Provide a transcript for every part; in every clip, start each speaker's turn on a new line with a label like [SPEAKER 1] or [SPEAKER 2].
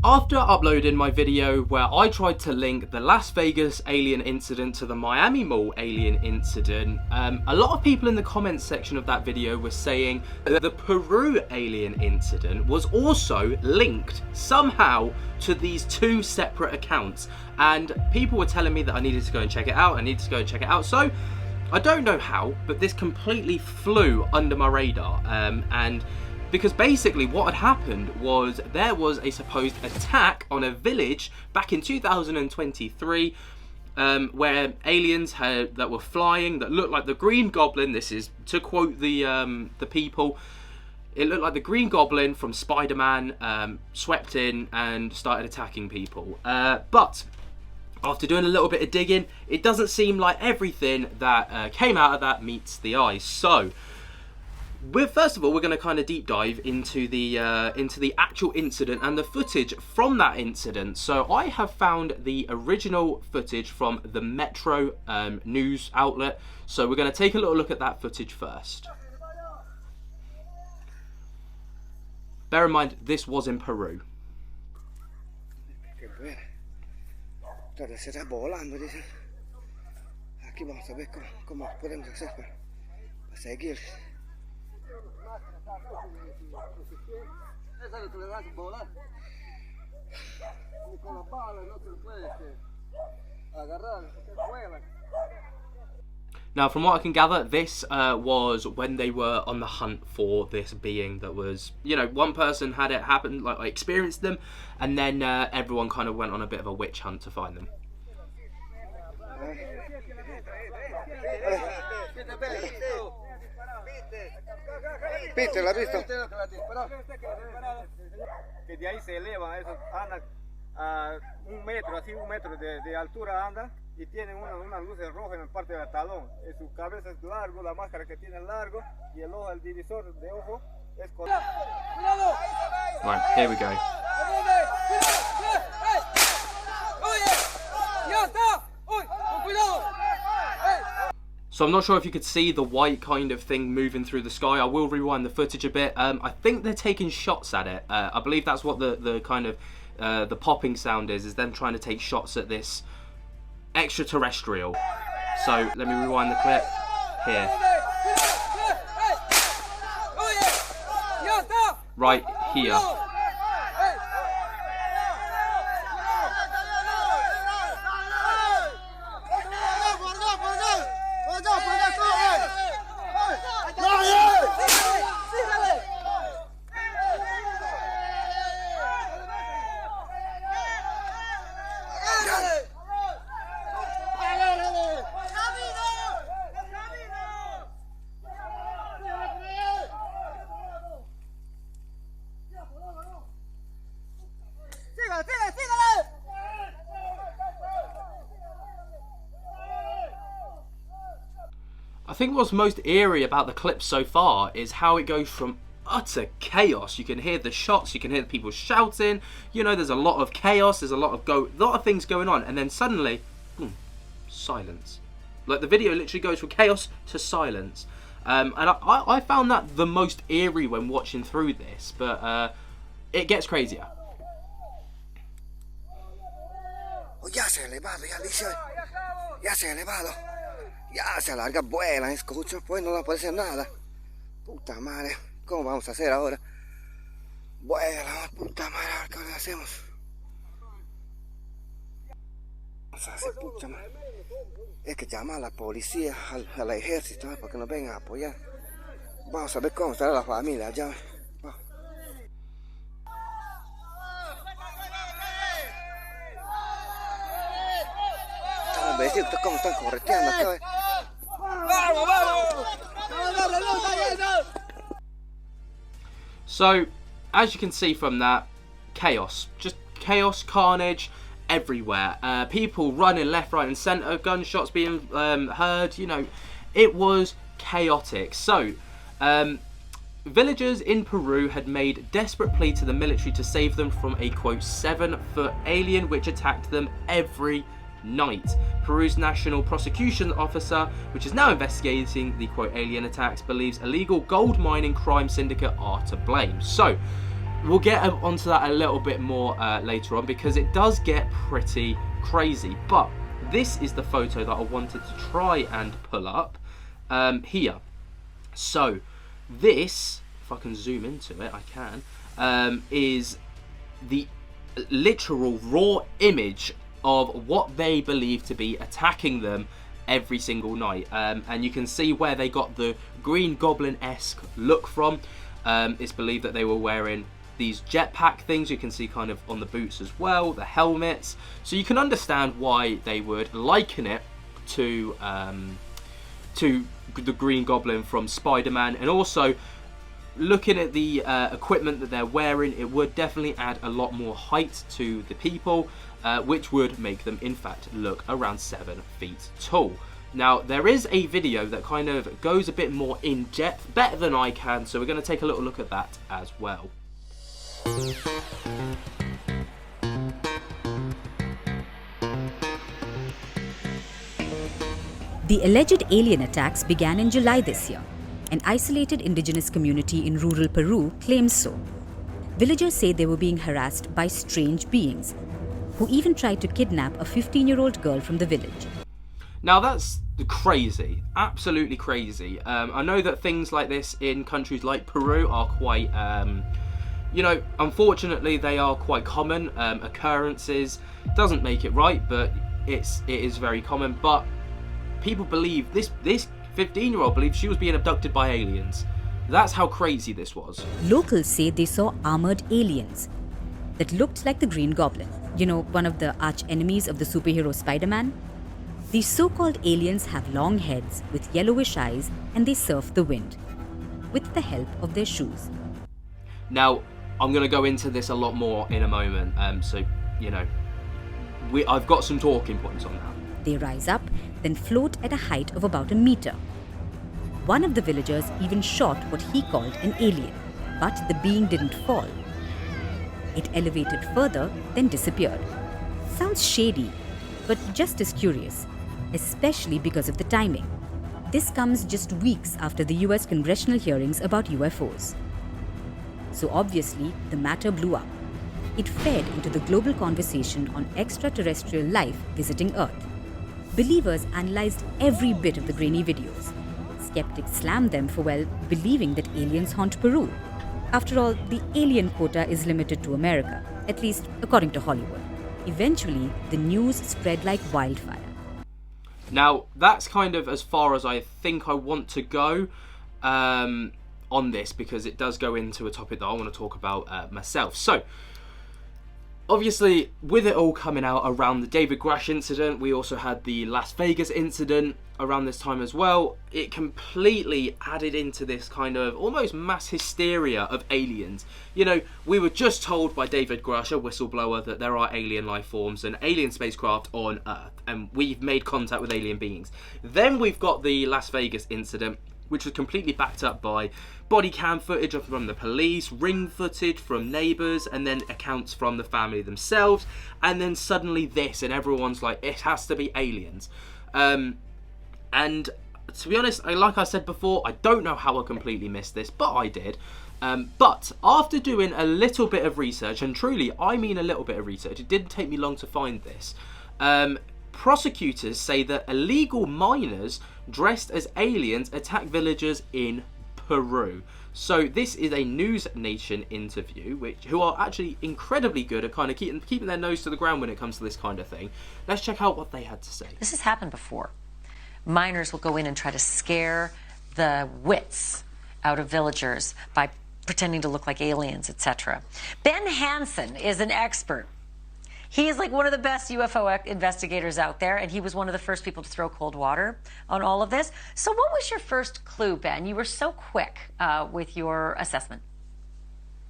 [SPEAKER 1] After uploading my video where I tried to link the Las Vegas alien incident to the Miami Mall alien incident, a lot of people in the comments section of that video were saying that the Peru alien incident was also linked somehow to these two separate accounts, and people were telling me that I needed to go and check it out, So I don't know how, but this completely flew under my radar, and because basically what had happened was there was a supposed attack on a village back in 2023 where aliens that were flying that looked like the Green Goblin. This is to quote the people. It looked like the Green Goblin from Spider-Man swept in and started attacking people. But after doing a little bit of digging, it doesn't seem like everything that came out of that meets the eye. So first of all, we're going to kind of deep dive into the actual incident and the footage from that incident. So I have found the original footage from the Metro news outlet. So we're going to take a little look at that footage first. Bear in mind, this was in Peru. Now, from what I can gather, this was when they were on the hunt for this being that was, you know, one person had it happen, like experienced them, and then everyone kind of went on a bit of a witch hunt to find them.
[SPEAKER 2] ¿Viste? ¿La has visto? Que de ahí se eleva, eso anda a un metro de altura anda y tiene unas luces rojas en la parte del talón. Su cabeza es largo, la máscara que tiene es largo y el ojo, el divisor de ojo es con...
[SPEAKER 1] Right, here we go. So I'm not sure if you could see the white kind of thing moving through the sky. I will rewind the footage a bit. I think they're taking shots at it. I believe that's what the kind of the popping sound is them trying to take shots at this extraterrestrial. So let me rewind the clip here. Right here. I think what's most eerie about the clip so far is how it goes from utter chaos. You can hear the shots, you can hear the people shouting, you know, there's a lot of chaos, there's a lot of things going on, and then suddenly, boom, silence. Like the video literally goes from chaos to silence. And I found that the most eerie when watching through this, but it gets crazier.
[SPEAKER 2] Ya se ha elevado, ya dice, ya se ha elevado, ya se alarga, vuela, escucho, pues no aparece nada. Puta madre, ¿cómo vamos a hacer ahora? Vuela, puta madre, ¿qué le hacemos? Vamos a hacer, puta madre. Es que llama a la policía, al ejército, para que nos vengan a apoyar. Vamos a ver cómo estará la familia allá. ¿Cómo están correteando acá? ¡Vamos, vamos!
[SPEAKER 1] So, as you can see from that, chaos. Just chaos, carnage everywhere. People running left, right and centre, gunshots being heard, you know. It was chaotic. So, villagers in Peru had made desperate plea to the military to save them from a, quote, 7-foot alien which attacked them every night. Peru's national prosecution officer, which is now investigating the, quote, alien attacks, believes illegal gold mining crime syndicate are to blame. So, we'll get onto that a little bit more later on, because it does get pretty crazy. But this is the photo that I wanted to try and pull up here. So this, if I can zoom into it, I can, is the literal raw image of what they believe to be attacking them every single night. And you can see where they got the Green Goblin-esque look from. It's believed that they were wearing these jetpack things. You can see kind of on the boots as well, the helmets. So you can understand why they would liken it to the Green Goblin from Spider-Man. And also, looking at the equipment that they're wearing, it would definitely add a lot more height to the people, which would make them in fact look around 7 feet tall. Now, there is a video that kind of goes a bit more in depth, better than I can, so we're going to take a little look at that as well.
[SPEAKER 3] The alleged alien attacks began in July this year. An isolated indigenous community in rural Peru claims so. Villagers say they were being harassed by strange beings, who even tried to kidnap a 15-year-old girl from the village.
[SPEAKER 1] Now that's crazy, absolutely crazy. I know that things like this in countries like Peru are quite, you know, unfortunately they are quite common occurrences. Doesn't make it right, but it is very common. But people believe this 15-year-old believes she was being abducted by aliens. That's how crazy this was.
[SPEAKER 3] Locals say they saw armored aliens that looked like the Green Goblin. You know, one of the arch enemies of the superhero Spider-Man? These so-called aliens have long heads with yellowish eyes, and they surf the wind with the help of their shoes.
[SPEAKER 1] Now, I'm going to go into this a lot more in a moment, so, you know, I've got some talking points on that.
[SPEAKER 3] They rise up, then float at a height of about a meter. One of the villagers even shot what he called an alien, but the being didn't fall. It elevated further, then disappeared. Sounds shady, but just as curious, especially because of the timing. This comes just weeks after the US congressional hearings about UFOs. So obviously, the matter blew up. It fed into the global conversation on extraterrestrial life visiting Earth. Believers analyzed every bit of the grainy videos. Skeptics slammed them for, well, believing that aliens haunt Peru. After all, the alien quota is limited to America, at least according to Hollywood. Eventually, the news spread like wildfire.
[SPEAKER 1] Now, that's kind of as far as I think I want to go on this, because it does go into a topic that I want to talk about myself. So, obviously, with it all coming out around the David Grush incident, we also had the Las Vegas incident around this time as well. It completely added into this kind of almost mass hysteria of aliens. You know, we were just told by David Grush, a whistleblower, that there are alien life forms and alien spacecraft on Earth, and we've made contact with alien beings. Then we've got the Las Vegas incident, which was completely backed up by body cam footage from the police, ring footage from neighbours, and then accounts from the family themselves. And then suddenly this, and everyone's like, it has to be aliens. And to be honest, like I said before, I don't know how I completely missed this, but I did. But after doing a little bit of research, and truly I mean a little bit of research, it didn't take me long to find this. Prosecutors say that illegal miners dressed as aliens attack villagers in Peru. So this is a News Nation interview, who are actually incredibly good at kind of keeping their nose to the ground when it comes to this kind of thing. Let's check out what they had to say.
[SPEAKER 4] This has happened before. Miners will go in and try to scare the wits out of villagers by pretending to look like aliens, etc. Ben Hansen is an expert. He is like one of the best UFO investigators out there, and he was one of the first people to throw cold water on all of this. So what was your first clue, Ben? You were so quick with your assessment.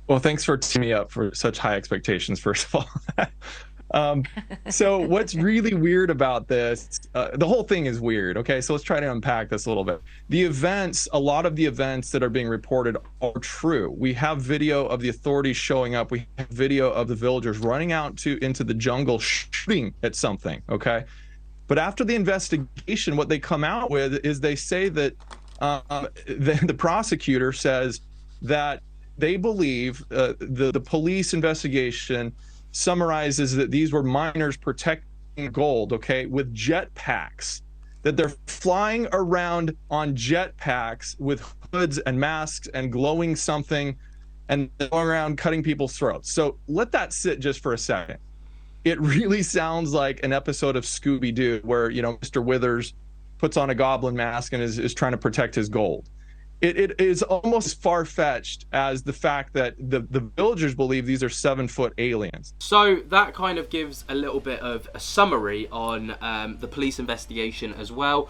[SPEAKER 5] Well, thanks for teeing me up for such high expectations, first of all. So what's really weird about this, the whole thing is weird, okay? So let's try to unpack this a little bit. The events, a lot of the events that are being reported are true. We have video of the authorities showing up. We have video of the villagers running out into the jungle shooting at something, okay? But after the investigation, what they come out with is they say that the prosecutor says that they believe the police investigation summarizes that these were miners protecting gold, okay, with jetpacks, that they're flying around on jetpacks with hoods and masks and glowing something and going around cutting people's throats. So let that sit just for a second. It really sounds like an episode of Scooby-Doo where, you know, Mr. Withers puts on a goblin mask and is trying to protect his gold. It is almost as far-fetched as the fact that the villagers believe these are 7-foot aliens.
[SPEAKER 1] So that kind of gives a little bit of a summary on the police investigation as well.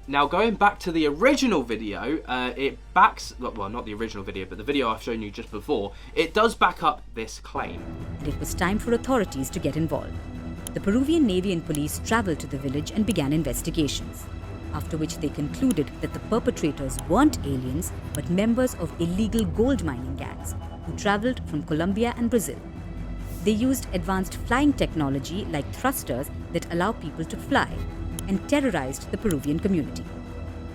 [SPEAKER 1] Now, going back to the original video, it backs... Well, not the original video, but the video I've shown you just before. It does back up this claim.
[SPEAKER 3] And it was time for authorities to get involved. The Peruvian Navy and police traveled to the village and began investigations, after which they concluded that the perpetrators weren't aliens, but members of illegal gold mining gangs who traveled from Colombia and Brazil. They used advanced flying technology like thrusters that allow people to fly, and terrorized the Peruvian community.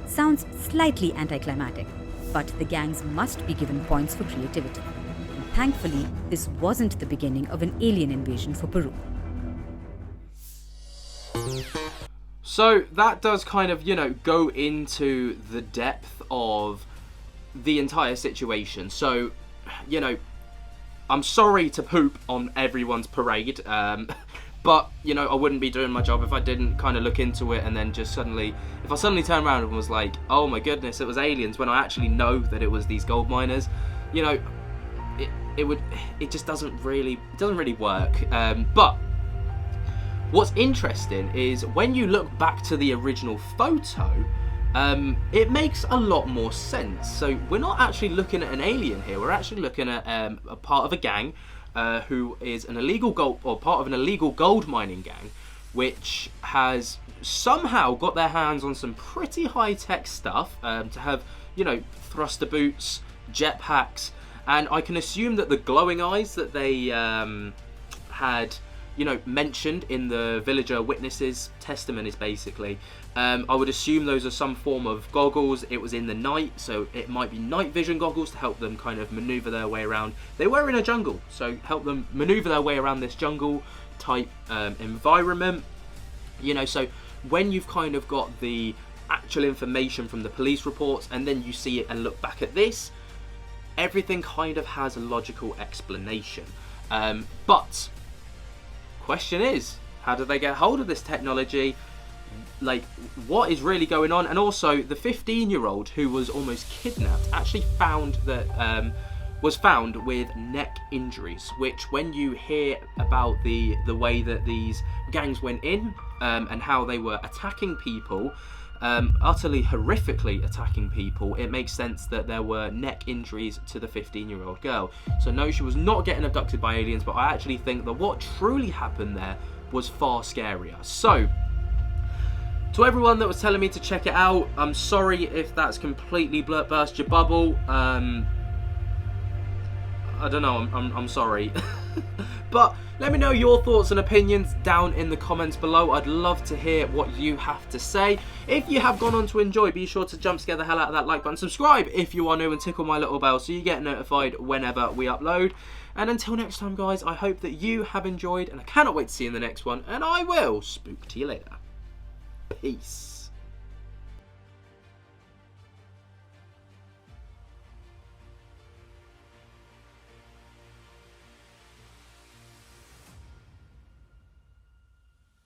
[SPEAKER 3] Sounds slightly anticlimactic, but the gangs must be given points for creativity. And thankfully, this wasn't the beginning of an alien invasion for Peru.
[SPEAKER 1] So that does kind of, you know, go into the depth of the entire situation. So, you know, I'm sorry to poop on everyone's parade, but, you know, I wouldn't be doing my job if I didn't kind of look into it and then just suddenly, if I suddenly turned around and was like, oh my goodness, it was aliens, when I actually know that it was these gold miners, you know, it just doesn't really work. But what's interesting is when you look back to the original photo, it makes a lot more sense. So we're not actually looking at an alien here. We're actually looking at a part of a gang who is an illegal gold, or part of an illegal gold mining gang, which has somehow got their hands on some pretty high-tech stuff to have, you know, thruster boots, jetpacks, and I can assume that the glowing eyes that they had, you know, mentioned in the villager witnesses' testimonies, basically, I would assume those are some form of goggles. It was in the night, so it might be night vision goggles to help them kind of maneuver their way around. They were in a jungle, so help them maneuver their way around this jungle type environment. You know, so when you've kind of got the actual information from the police reports and then you see it and look back at this, everything kind of has a logical explanation. But question is, how did they get hold of this technology? Like, what is really going on? And also, the 15-year-old who was almost kidnapped actually was found with neck injuries, which, when you hear about the way that these gangs went in and how they were attacking people, utterly horrifically attacking people, it makes sense that there were neck injuries to the 15-year-old girl. So no, she was not getting abducted by aliens, but I actually think that what truly happened there was far scarier. So, to everyone that was telling me to check it out, I'm sorry if that's completely burst your bubble. I don't know, I'm sorry. But let me know your thoughts and opinions down in the comments below. I'd love to hear what you have to say. If you have gone on to enjoy, be sure to jump scare the hell out of that like button. Subscribe if you are new and tickle my little bell so you get notified whenever we upload. And until next time, guys, I hope that you have enjoyed, and I cannot wait to see you in the next one. And I will spook to you later. Peace.